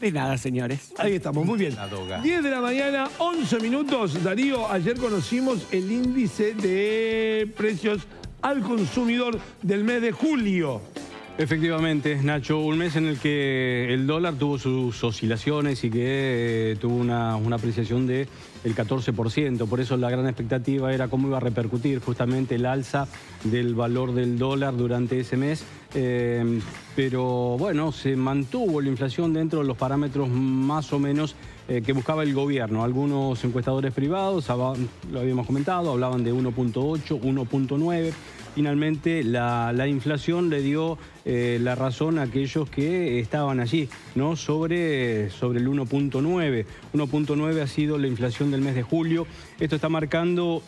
De nada, señores. Ahí estamos, muy bien. 10 de la mañana, 11 minutos. Darío, ayer conocimos el índice de precios al consumidor del mes de julio. Efectivamente, Nacho, un mes en el que el dólar tuvo sus oscilaciones y que tuvo una apreciación del 14%. Por eso la gran expectativa era cómo iba a repercutir justamente el alza del valor del dólar durante ese mes. Pero bueno, se mantuvo la inflación dentro de los parámetros más o menos que buscaba el gobierno. Algunos encuestadores privados, lo habíamos comentado, hablaban de 1.8, 1.9. Finalmente la inflación le dio la razón a aquellos que estaban allí, ¿no? sobre el 1.9. 1.9 ha sido la inflación del mes de julio. Esto está marcando,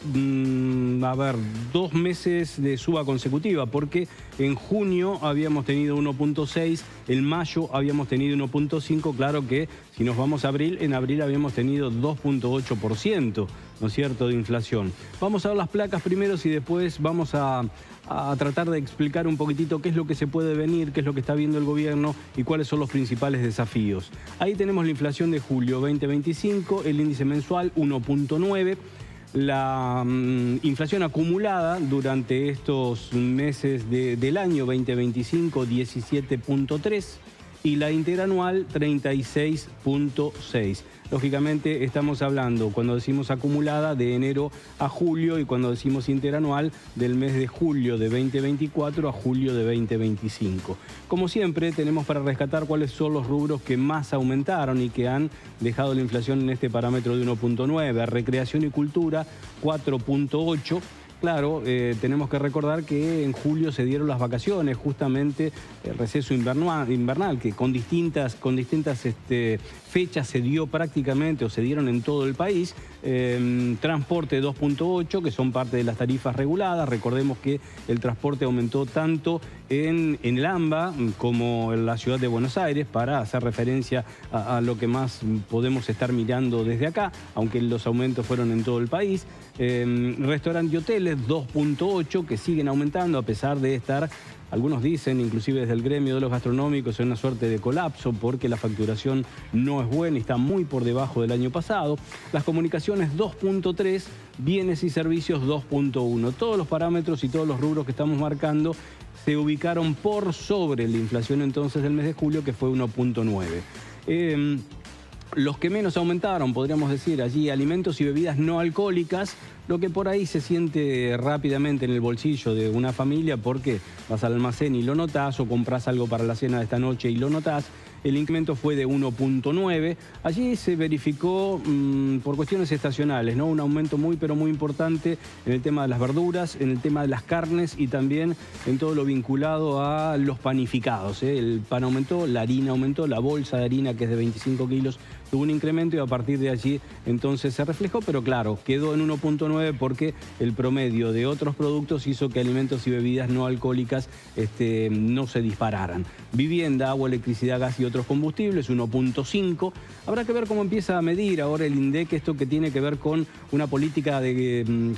2 meses de suba consecutiva, porque en junio habíamos tenido 1.6, en mayo habíamos tenido 1.5, claro que si nos vamos a abril, en abril habíamos tenido 2.8%, ¿no es cierto?, de inflación. Vamos a ver las placas primero y después vamos a tratar de explicar un poquitito qué es lo que se puede venir, qué es lo que está viendo el gobierno y cuáles son los principales desafíos. Ahí tenemos la inflación de julio 2025, el índice mensual 1.9. La inflación acumulada durante estos meses del año 2025, 17.3, y la interanual 36.6. Lógicamente estamos hablando, cuando decimos acumulada, de enero a julio, y cuando decimos interanual, del mes de julio de 2024 a julio de 2025. Como siempre, tenemos para rescatar cuáles son los rubros que más aumentaron y que han dejado la inflación en este parámetro de 1.9. Recreación y cultura, 4.8. Claro, tenemos que recordar que en julio se dieron las vacaciones, justamente el receso invernal, que con distintas fechas se dio prácticamente, o se dieron en todo el país. Transporte 2.8, que son parte de las tarifas reguladas. Recordemos que el transporte aumentó tanto en el AMBA como en la ciudad de Buenos Aires, para hacer referencia a lo que más podemos estar mirando desde acá, aunque los aumentos fueron en todo el país. Restaurantes y hoteles 2.8, que siguen aumentando a pesar de estar, algunos dicen, inclusive desde el gremio de los gastronómicos, en una suerte de colapso porque la facturación no es buena y está muy por debajo del año pasado. Las comunicaciones 2.3, bienes y servicios 2.1. Todos los parámetros y todos los rubros que estamos marcando se ubicaron por sobre la inflación entonces del mes de julio, que fue 1.9. Los que menos aumentaron, podríamos decir, allí alimentos y bebidas no alcohólicas, lo que por ahí se siente rápidamente en el bolsillo de una familia, porque vas al almacén y lo notás, o compras algo para la cena de esta noche y lo notás. El incremento fue de 1.9. Allí se verificó por cuestiones estacionales, ¿no?, un aumento muy pero muy importante en el tema de las verduras, en el tema de las carnes y también en todo lo vinculado a los panificados. El pan aumentó, la harina aumentó, la bolsa de harina, que es de 25 kilos, tuvo un incremento, y a partir de allí entonces se reflejó, pero claro, quedó en 1.9 porque el promedio de otros productos hizo que alimentos y bebidas no alcohólicas no se dispararan. Vivienda, agua, electricidad, gas y otros combustibles, 1.5. Habrá que ver cómo empieza a medir ahora el INDEC esto que tiene que ver con una política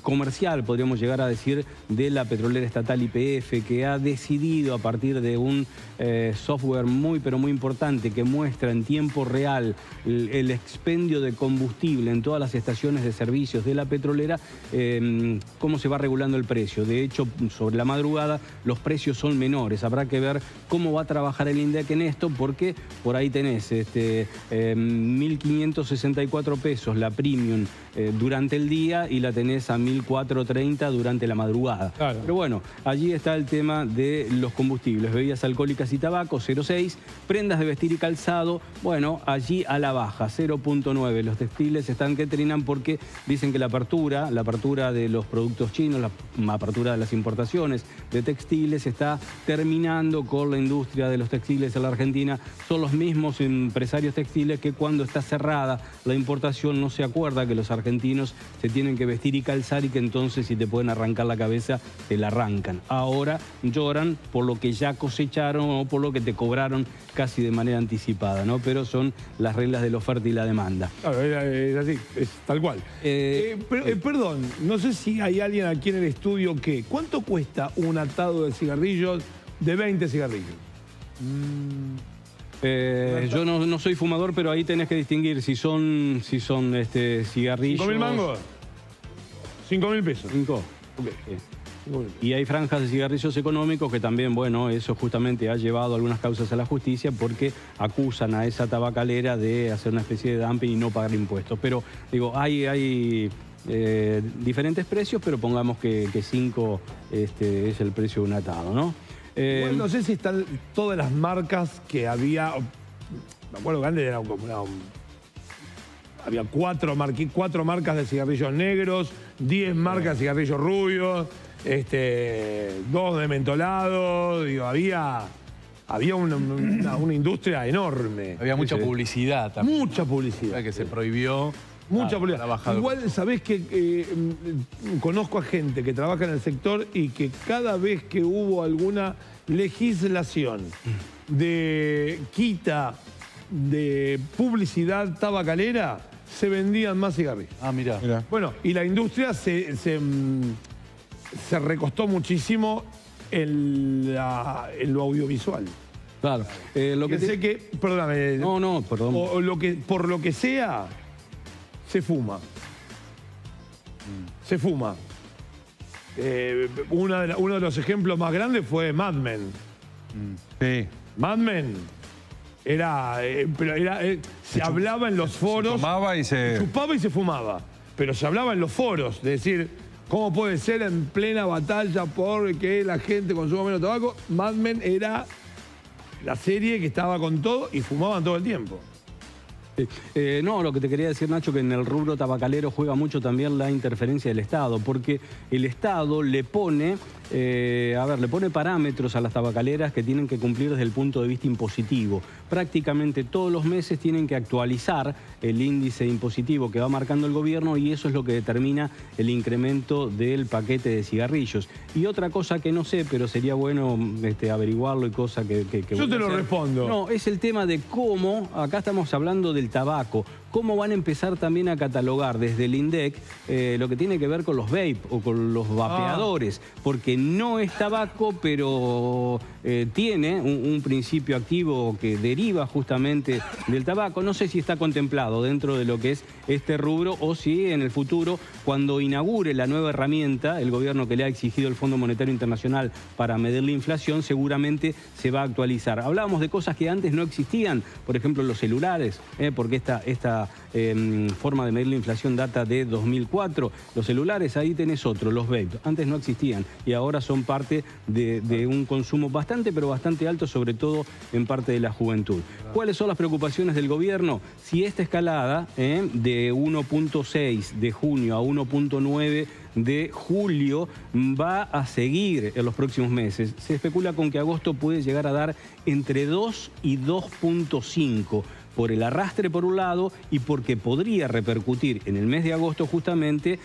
comercial, podríamos llegar a decir, de la petrolera estatal YPF, que ha decidido, a partir de un software muy pero muy importante que muestra en tiempo real el expendio de combustible en todas las estaciones de servicios de la petrolera, cómo se va regulando el precio. De hecho, sobre la madrugada los precios son menores. Habrá que ver cómo va a trabajar el INDEC en esto, porque por ahí tenés 1.564 pesos la premium durante el día, y la tenés a 1.430 durante la madrugada. Claro. Pero bueno, allí está el tema de los combustibles, bebidas alcohólicas y tabaco, 0.6, prendas de vestir y calzado, bueno, allí a la baja, 0.9. Los textiles están que trinan porque dicen que la apertura de los productos chinos, la apertura de las importaciones de textiles está terminando con la industria de los textiles en la Argentina. Son los mismos empresarios textiles que, cuando está cerrada la importación, no se acuerda que los argentinos se tienen que vestir y calzar, y que entonces, si te pueden arrancar la cabeza, te la arrancan. Ahora lloran por lo que ya cosecharon o por lo que te cobraron casi de manera anticipada, ¿no? Pero son las reglas de la oferta y la demanda. Claro, es así, es tal cual. Perdón, no sé si hay alguien aquí en el estudio que... ¿Cuánto cuesta un atado de cigarrillos, de 20 cigarrillos? Yo no soy fumador, pero ahí tenés que distinguir si son cigarrillos. ¿5.000 mangos? 5.000 pesos. 5. Okay. Y hay franjas de cigarrillos económicos que también, bueno, eso justamente ha llevado algunas causas a la justicia porque acusan a esa tabacalera de hacer una especie de dumping y no pagar impuestos. Pero, digo, hay diferentes precios, pero pongamos que 5 es el precio de un atado, ¿no? Bueno, no sé si están todas las marcas que había. Me acuerdo que antes había 4 marcas de cigarrillos negros, 10 marcas de cigarrillos rubios, 2 de mentolado. Digo, había una industria enorme. Había mucha publicidad también. Mucha publicidad. Que se prohibió. Mucha publicidad. Igual, sabés que conozco a gente que trabaja en el sector y que cada vez que hubo alguna legislación de quita de publicidad tabacalera, se vendían más cigarrillos. Ah, mira. Bueno, y la industria se recostó muchísimo en lo audiovisual. Claro. Perdóname. No, perdón. Por lo que sea, se fuma. Se fuma. Uno de los ejemplos más grandes fue Mad Men. Sí. Mad Men se hablaba en los foros. Se tomaba y se... Chupaba y se fumaba. Pero se hablaba en los foros, de decir, ¿cómo puede ser en plena batalla porque la gente consuma menos tabaco? Mad Men era la serie que estaba con todo y fumaban todo el tiempo. No, lo que te quería decir, Nacho, que en el rubro tabacalero juega mucho también la interferencia del Estado, porque el Estado le pone parámetros a las tabacaleras que tienen que cumplir desde el punto de vista impositivo. Prácticamente todos los meses tienen que actualizar el índice impositivo que va marcando el gobierno y eso es lo que determina el incremento del paquete de cigarrillos. Y otra cosa que no sé, pero sería bueno averiguarlo y cosa que yo te lo respondo. No, es el tema de cómo, acá estamos hablando del tabaco, cómo van a empezar también a catalogar desde el INDEC lo que tiene que ver con los vape o con los vapeadores, porque no es tabaco, pero tiene un principio activo que deriva justamente del tabaco. No sé si está contemplado dentro de lo que es este rubro o si en el futuro, cuando inaugure la nueva herramienta, el gobierno que le ha exigido el Fondo Monetario Internacional para medir la inflación, seguramente se va a actualizar. Hablábamos de cosas que antes no existían, por ejemplo los celulares, porque esta forma de medir la inflación data de 2004. Los celulares, ahí tenés otro, los vape. Antes no existían y ahora son parte de un consumo bastante, pero bastante alto, sobre todo en parte de la juventud. ¿Cuáles son las preocupaciones del gobierno? Si esta escalada de 1.6 de junio a 1.9 de julio va a seguir en los próximos meses. Se especula con que agosto puede llegar a dar entre 2 y 2.5 por el arrastre por un lado y porque podría repercutir en el mes de agosto justamente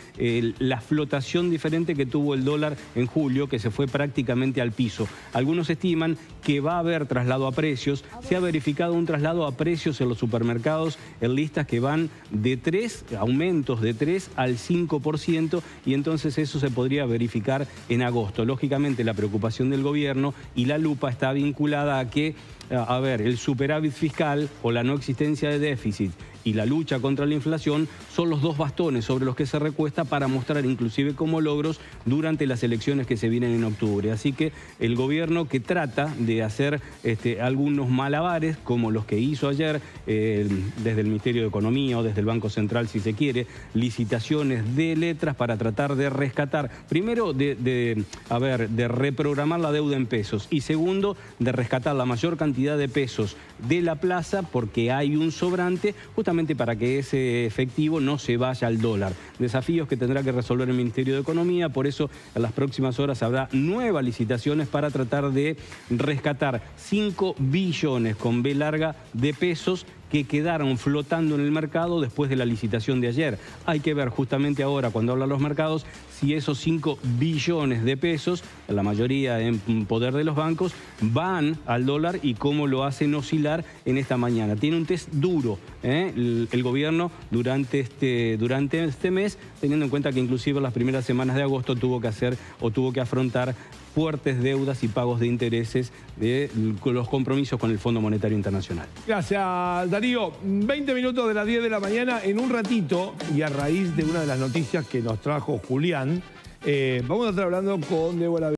la flotación diferente que tuvo el dólar en julio, que se fue prácticamente al piso. Algunos estiman que va a haber traslado a precios. Se ha verificado un traslado a precios en los supermercados en listas que van de aumentos de 3 al 5%, y entonces eso se podría verificar en agosto. Lógicamente la preocupación del gobierno y la lupa está vinculada a que el superávit fiscal o la no existencia de déficit y la lucha contra la inflación son los dos bastones sobre los que se recuesta para mostrar inclusive como logros durante las elecciones que se vienen en octubre. Así que el gobierno, que trata de hacer algunos malabares como los que hizo ayer desde el Ministerio de Economía o desde el Banco Central, si se quiere, licitaciones de letras para tratar de rescatar, primero de reprogramar la deuda en pesos y segundo de rescatar la mayor cantidad de pesos de la plaza porque hay un sobrante, justamente para que ese efectivo no se vaya al dólar. Desafíos que tendrá que resolver el Ministerio de Economía, por eso en las próximas horas habrá nuevas licitaciones para tratar de rescatar 5 billones con B larga de pesos que quedaron flotando en el mercado después de la licitación de ayer. Hay que ver justamente ahora, cuando hablan los mercados, si esos 5 billones de pesos, la mayoría en poder de los bancos, van al dólar y cómo lo hacen oscilar en esta mañana. Tiene un test duro el gobierno durante este mes, teniendo en cuenta que inclusive las primeras semanas de agosto tuvo que afrontar fuertes deudas y pagos de intereses de los compromisos con el Fondo Monetario Internacional. Gracias, Darío. 20 minutos de las 10 de la mañana. En un ratito, y a raíz de una de las noticias que nos trajo Julián, vamos a estar hablando con Débora